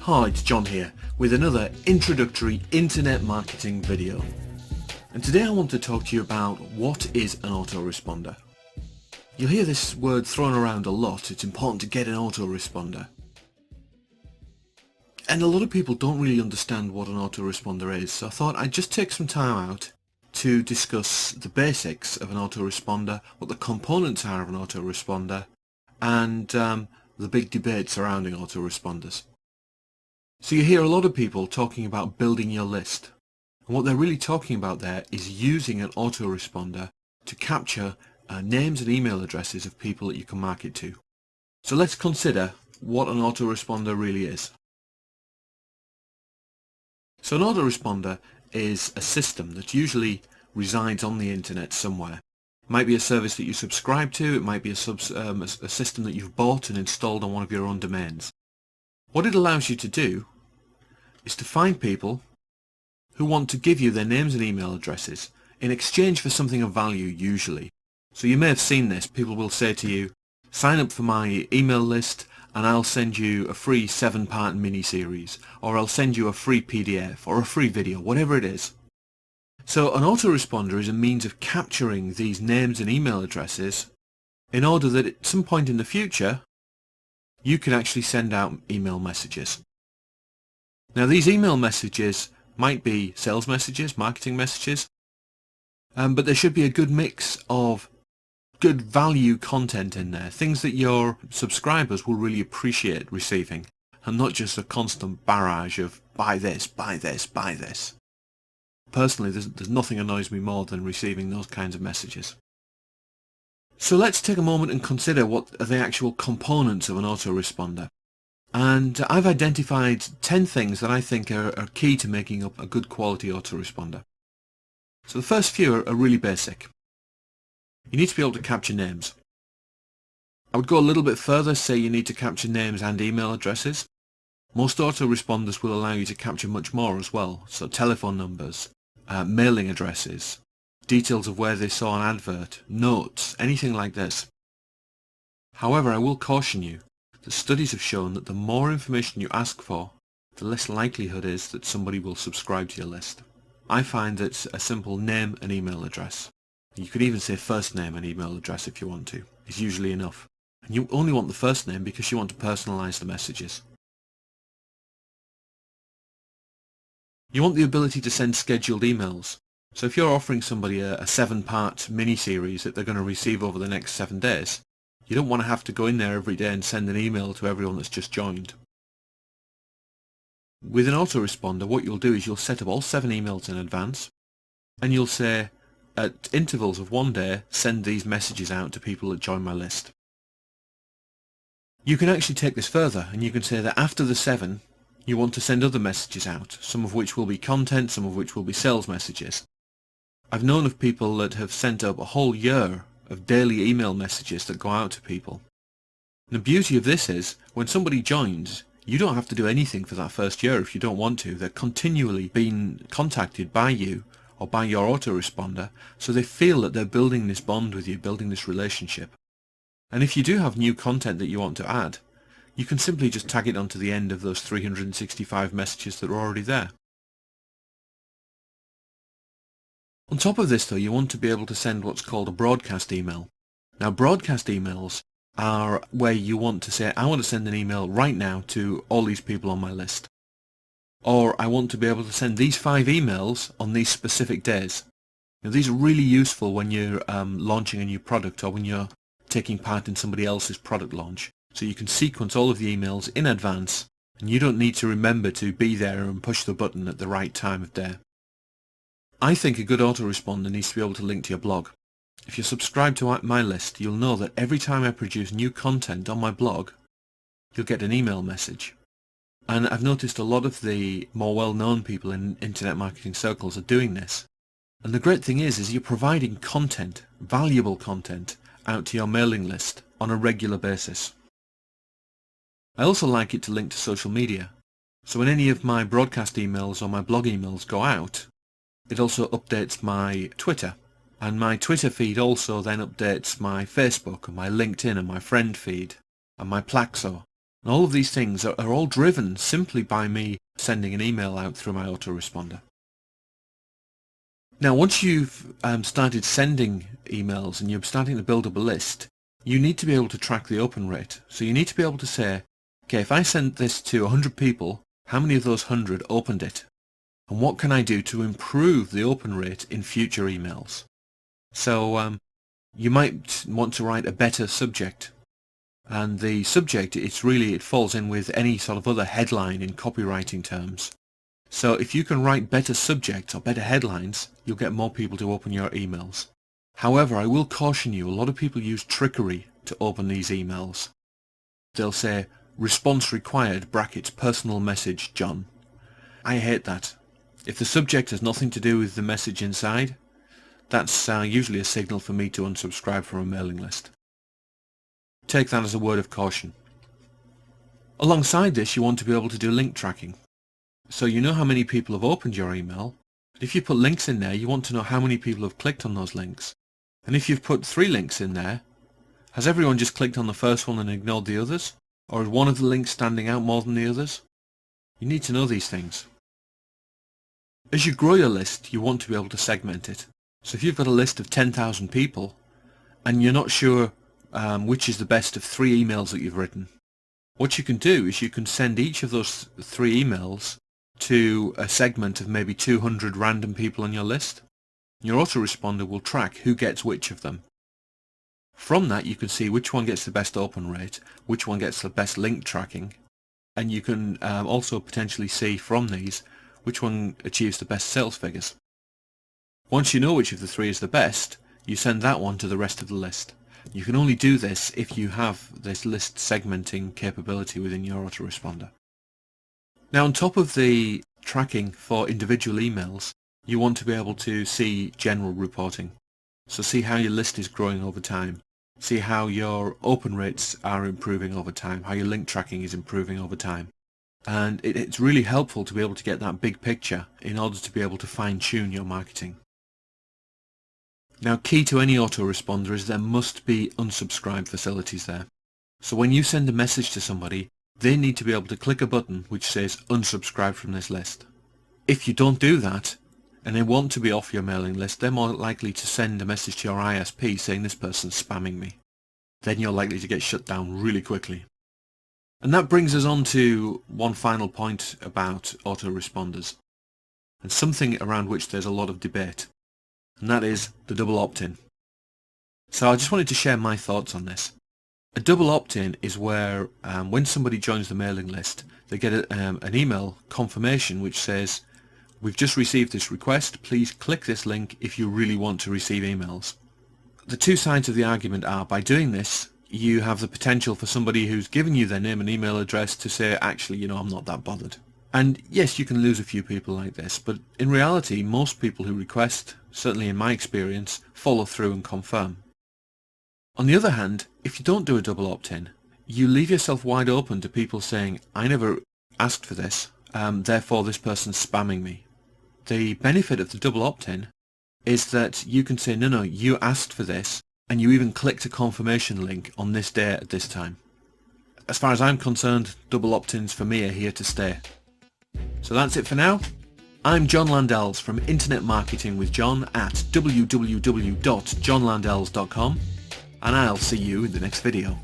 Hi, it's John here with another introductory internet marketing video. And today I want to talk to you about what is an autoresponder. You'll hear this word thrown around a lot. It's important to get an autoresponder. And a lot of people don't really understand what an autoresponder is, so I thought I'd just take some time out to discuss the basics of an autoresponder, what the components are of an autoresponder, and the big debate surrounding autoresponders. So you hear a lot of people talking about building your list, and what they're really talking about there is using an autoresponder to capture names and email addresses of people that you can market to. So let's consider what an autoresponder really is. So an autoresponder is a system that usually resides on the internet somewhere. It might be a service that you subscribe to, it might be a system that you've bought and installed on one of your own domains. What it allows you to do is to find people who want to give you their names and email addresses in exchange for something of value usually. So you may have seen this. People will say to you, sign up for my email list and I'll send you a free 7-part mini-series, or I'll send you a free PDF or a free video, whatever it is. So an autoresponder is a means of capturing these names and email addresses in order that at some point in the future you can actually send out email messages. Now these email messages might be sales messages, marketing messages, but there should be a good mix of good value content in there, things that your subscribers will really appreciate receiving, and not just a constant barrage of buy this, buy this, buy this. Personally, there's nothing annoys me more than receiving those kinds of messages. So let's take a moment and consider what are the actual components of an autoresponder. And I've identified 10 things that I think are key to making up a good quality autoresponder. So the first few are really basic. You need to be able to capture names. I would go a little bit further, say you need to capture names and email addresses. Most autoresponders will allow you to capture much more as well, so telephone numbers, mailing addresses, details of where they saw an advert, notes, anything like this. However, I will caution you that studies have shown that the more information you ask for, the less likelihood is that somebody will subscribe to your list. I find that a simple name and email address, you could even say first name and email address if you want to, is usually enough. And you only want the first name because you want to personalize the messages. You want the ability to send scheduled emails. So if you're offering somebody a 7-part mini-series that they're going to receive over the next 7 days, you don't want to have to go in there every day and send an email to everyone that's just joined. With an autoresponder, what you'll do is you'll set up all 7 emails in advance, and you'll say, at intervals of 1 day, send these messages out to people that join my list. You can actually take this further, and you can say that after the 7, you want to send other messages out, some of which will be content, some of which will be sales messages. I've known of people that have sent up a whole year of daily email messages that go out to people. And the beauty of this is, when somebody joins, you don't have to do anything for that first year if you don't want to. They're continually being contacted by you or by your autoresponder, so they feel that they're building this bond with you, building this relationship. And if you do have new content that you want to add, you can simply just tag it onto the end of those 365 messages that are already there. On top of this though, you want to be able to send what's called a broadcast email. Now broadcast emails are where you want to say, I want to send an email right now to all these people on my list. Or I want to be able to send these 5 emails on these specific days. Now, these are really useful when you're launching a new product or when you're taking part in somebody else's product launch. So you can sequence all of the emails in advance and you don't need to remember to be there and push the button at the right time of day. I think a good autoresponder needs to be able to link to your blog. If you're subscribed to my list, you'll know that every time I produce new content on my blog, you'll get an email message. And I've noticed a lot of the more well-known people in internet marketing circles are doing this. And the great thing is you're providing content, valuable content, out to your mailing list on a regular basis. I also like it to link to social media. So when any of my broadcast emails or my blog emails go out, it also updates my Twitter. And my Twitter feed also then updates my Facebook and my LinkedIn and my friend feed and my Plaxo. And all of these things are all driven simply by me sending an email out through my autoresponder. Now once you've started sending emails and you're starting to build up a list, you need to be able to track the open rate. So you need to be able to say, okay, if I sent this to 100 people, how many of those 100 opened it? And what can I do to improve the open rate in future emails? So you might want to write a better subject. And the subject, it falls in with any sort of other headline in copywriting terms. So if you can write better subjects or better headlines, you'll get more people to open your emails. However, I will caution you, a lot of people use trickery to open these emails. They'll say, response required, brackets, personal message, John. I hate that. If the subject has nothing to do with the message inside, that's usually a signal for me to unsubscribe from a mailing list. Take that as a word of caution. Alongside this, you want to be able to do link tracking. So you know how many people have opened your email. If you put links in there, you want to know how many people have clicked on those links. And if you've put 3 links in there, has everyone just clicked on the first one and ignored the others? Or is one of the links standing out more than the others? You need to know these things. As you grow your list, you want to be able to segment it. So if you've got a list of 10,000 people and you're not sure which is the best of 3 emails that you've written, what you can do is you can send each of those 3 emails to a segment of maybe 200 random people on your list. Your autoresponder will track who gets which of them. From that you can see which one gets the best open rate, which one gets the best link tracking, and you can also potentially see from these which one achieves the best sales figures. Once you know which of the 3 is the best, you send that one to the rest of the list. You can only do this if you have this list segmenting capability within your autoresponder. Now on top of the tracking for individual emails, you want to be able to see general reporting. So see how your list is growing over time. See how your open rates are improving over time, how your link tracking is improving over time. And it's really helpful to be able to get that big picture in order to be able to fine-tune your marketing. Now key to any autoresponder is there must be unsubscribe facilities there. So when you send a message to somebody, they need to be able to click a button which says unsubscribe from this list. If you don't do that, and they want to be off your mailing list, they're more likely to send a message to your ISP saying this person's spamming me. Then you're likely to get shut down really quickly. And that brings us on to one final point about autoresponders, and something around which there's a lot of debate, and that is the double opt-in. So I just wanted to share my thoughts on this. A double opt-in is where when somebody joins the mailing list, they get an email confirmation which says, we've just received this request, please click this link if you really want to receive emails. The two sides of the argument are, by doing this, you have the potential for somebody who's given you their name and email address to say, actually, you know, I'm not that bothered. And yes, you can lose a few people like this, but in reality, most people who request, certainly in my experience, follow through and confirm. On the other hand, if you don't do a double opt-in, you leave yourself wide open to people saying, I never asked for this, therefore this person's spamming me. The benefit of the double opt-in is that you can say, no, you asked for this, and you even clicked a confirmation link on this day at this time. As far as I'm concerned, double opt-ins for me are here to stay. So that's it for now. I'm John Landells from Internet Marketing with John at www.johnlandells.com, and I'll see you in the next video.